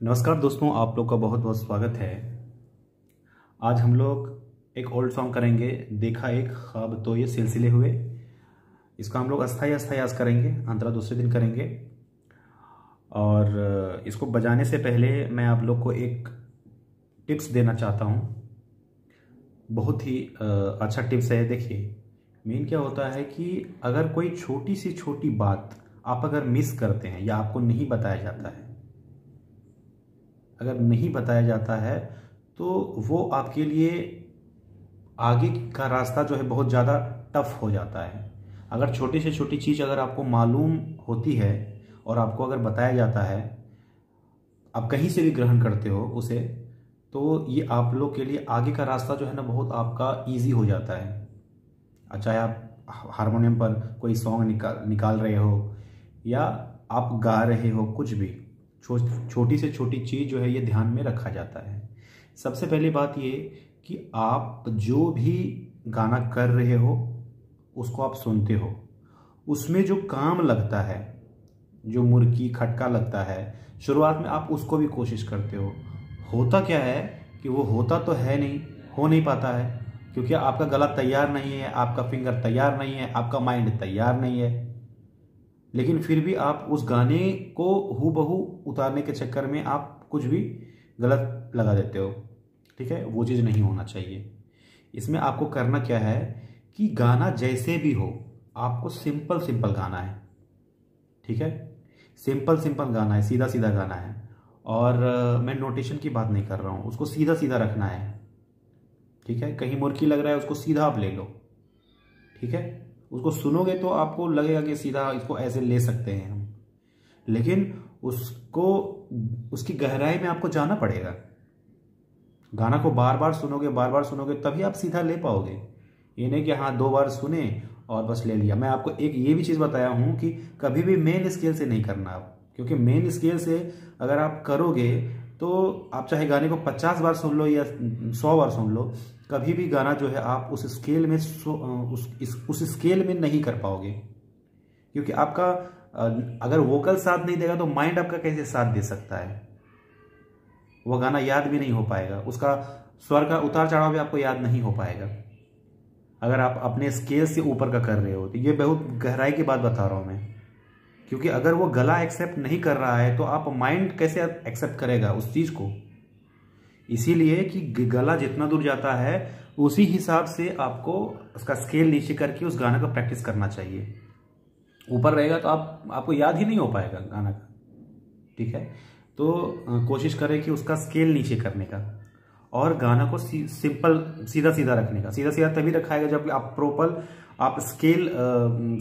नमस्कार दोस्तों, आप लोग का बहुत बहुत स्वागत है। आज हम लोग एक ओल्ड सॉन्ग करेंगे, देखा एक ख्वाब तो ये सिलसिले हुए। इसका हम लोग अस्थाई अस्थाई करेंगे, अंतरा दूसरे दिन करेंगे। और इसको बजाने से पहले मैं आप लोग को एक टिप्स देना चाहता हूँ। बहुत ही अच्छा टिप्स है। देखिए, मेन क्या होता है कि अगर कोई छोटी सी छोटी बात आप अगर मिस करते हैं या आपको नहीं बताया जाता है, अगर नहीं बताया जाता है तो वो आपके लिए आगे का रास्ता जो है बहुत ज़्यादा टफ हो जाता है। अगर छोटी से छोटी चीज़ अगर आपको मालूम होती है और आपको अगर बताया जाता है, आप कहीं से भी ग्रहण करते हो उसे, तो ये आप लोग के लिए आगे का रास्ता जो है ना बहुत आपका इजी हो जाता है। चाहे आप हारमोनियम पर कोई सॉन्ग निकाल रहे हो या आप गा रहे हो, कुछ भी छोटी से छोटी चीज़ जो है ये ध्यान में रखा जाता है। सबसे पहली बात ये कि आप जो भी गाना कर रहे हो उसको आप सुनते हो, उसमें जो काम लगता है, जो मुर्की खटका लगता है, शुरुआत में आप उसको भी कोशिश करते हो। होता क्या है कि वो होता तो है नहीं, हो नहीं पाता है, क्योंकि आपका गला तैयार नहीं है, आपका फिंगर तैयार नहीं है, आपका माइंड तैयार नहीं है। लेकिन फिर भी आप उस गाने को हूबहू उतारने के चक्कर में आप कुछ भी गलत लगा देते हो। ठीक है, वो चीज़ नहीं होना चाहिए। इसमें आपको करना क्या है कि गाना जैसे भी हो, आपको सिंपल सिंपल गाना है। ठीक है, सिंपल सिंपल गाना है, सीधा सीधा गाना है। और मैं नोटेशन की बात नहीं कर रहा हूँ, उसको सीधा सीधा रखना है। ठीक है, कहीं मुर्की लग रहा है उसको सीधा आप ले लो। ठीक है, उसको सुनोगे तो आपको लगेगा कि सीधा इसको ऐसे ले सकते हैं हम, लेकिन उसको उसकी गहराई में आपको जाना पड़ेगा। गाना को बार बार सुनोगे तभी आप सीधा ले पाओगे। ये नहीं कि हाँ 2 बार सुने और बस ले लिया। मैं आपको एक ये भी चीज़ बताया हूँ कि कभी भी मेन स्केल से नहीं करना आप, क्योंकि मेन स्केल से अगर आप करोगे तो आप चाहे गाने को 50 बार सुन लो या 100 बार सुन लो, कभी भी गाना जो है आप उस स्केल में उस स्केल में नहीं कर पाओगे। क्योंकि आपका अगर वोकल साथ नहीं देगा तो माइंड आपका कैसे साथ दे सकता है? वो गाना याद भी नहीं हो पाएगा, उसका स्वर का उतार चढ़ाव भी आपको याद नहीं हो पाएगा अगर आप अपने स्केल से ऊपर का कर रहे हो। तो ये बहुत गहराई की बात बता रहा हूँ मैं, क्योंकि अगर वो गला एक्सेप्ट नहीं कर रहा है तो आप माइंड कैसे एक्सेप्ट करेगा उस चीज़ को। इसीलिए कि गला जितना दूर जाता है उसी हिसाब से आपको उसका स्केल नीचे करके उस गाने का प्रैक्टिस करना चाहिए। ऊपर रहेगा तो आपको याद ही नहीं हो पाएगा गाना का। ठीक है, तो कोशिश करें कि उसका स्केल नीचे करने का और गाना को सिंपल सीधा सीधा रखने का। सीधा सीधा तभी रखाएगा जब आप प्रॉपर आप स्केल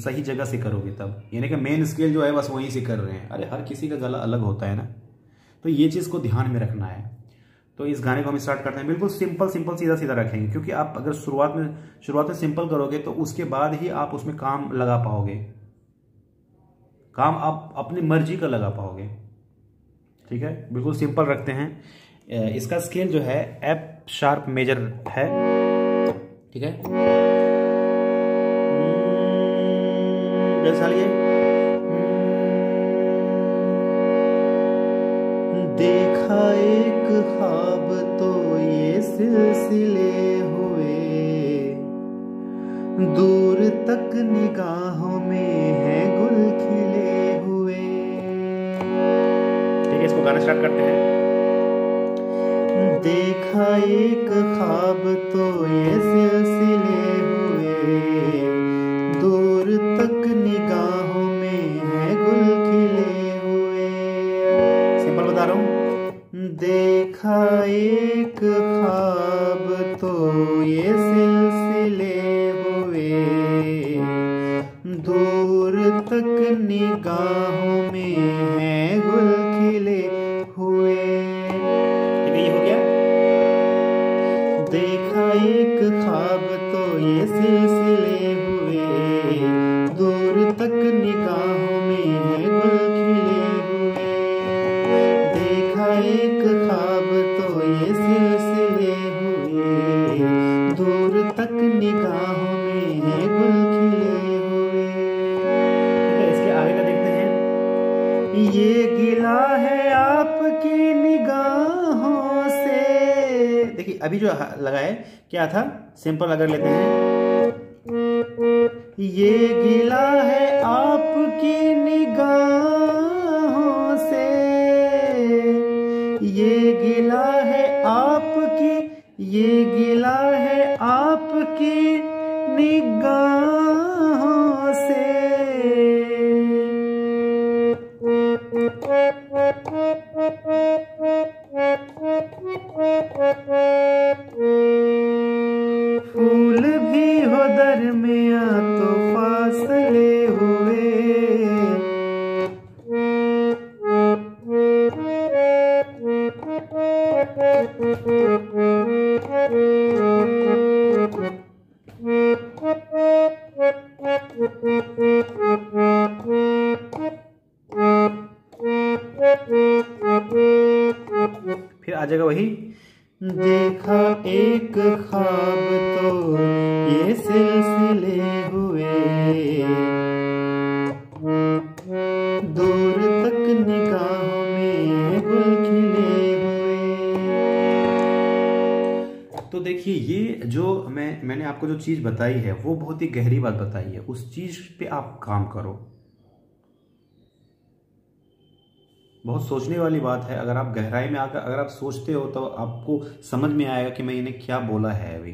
सही जगह से करोगे तब। यानी कि मेन स्केल जो है बस वहीं से कर रहे हैं। अरे हर किसी का गला अलग होता है ना, तो ये चीज़ को ध्यान में रखना है। तो इस गाने को हम स्टार्ट करते हैं। बिल्कुल सिंपल सिंपल सीधा सीधा रखेंगे, क्योंकि आप अगर शुरुआत में सिंपल करोगे तो उसके बाद ही आप उसमें काम लगा पाओगे, काम आप अपनी मर्जी का लगा पाओगे। ठीक है, बिल्कुल सिंपल रखते हैं। इसका स्केल जो है एफ शार्प मेजर है। ठीक है, जैसा लिए देखा एक ख्वाब तो ये सिलसिले हुए, दूर तक निगाहों में है गुल खिले हुए। ठीक है, इसको गाना स्टार्ट करते हैं। देखा एक ख्वाब तो ये सिलसिले हुए, दूर तक निगाहों में है गुल खिले हुए। सिंपल बता रहा हूँ। देखा एक ख्वाब तो ये सिलसिले हुए, दूर तक निगाहों में है गुल खिले हुए। ठीक है, ये हो गया। देखा एक ख्वाब तो ये सिलसिले हुए, दूर तक निगाहों में है गुल खिले हुए। देखा एक ख्वाब तो ये सिलसिले हुए, दूर तक निगाहों में है गुल खिले हुए। ठीक है, इसके आगे का देखते हैं। ये गिला है आपकी अभी जो लगाए क्या था, सिंपल अगर लेते हैं, ये गिला है आपकी निगाहों से, ये गिला है आपकी, ये गिला है आपकी निगाहों से। फूल भी हो दरमियां तो फासले हुए, फिर आ जाएगा वही, देखा एक ख्वाब तो ये सिलसिले हुए, दूर तक निगाहों में गुल खिले हुए। तो देखिए ये जो मैंने आपको जो चीज़ बताई है वो बहुत ही गहरी बात बताई है, उस चीज़ पे आप काम करो। बहुत सोचने वाली बात है, अगर आप गहराई में आकर अगर आप सोचते हो तो आपको समझ में आएगा कि मैंने क्या बोला है अभी।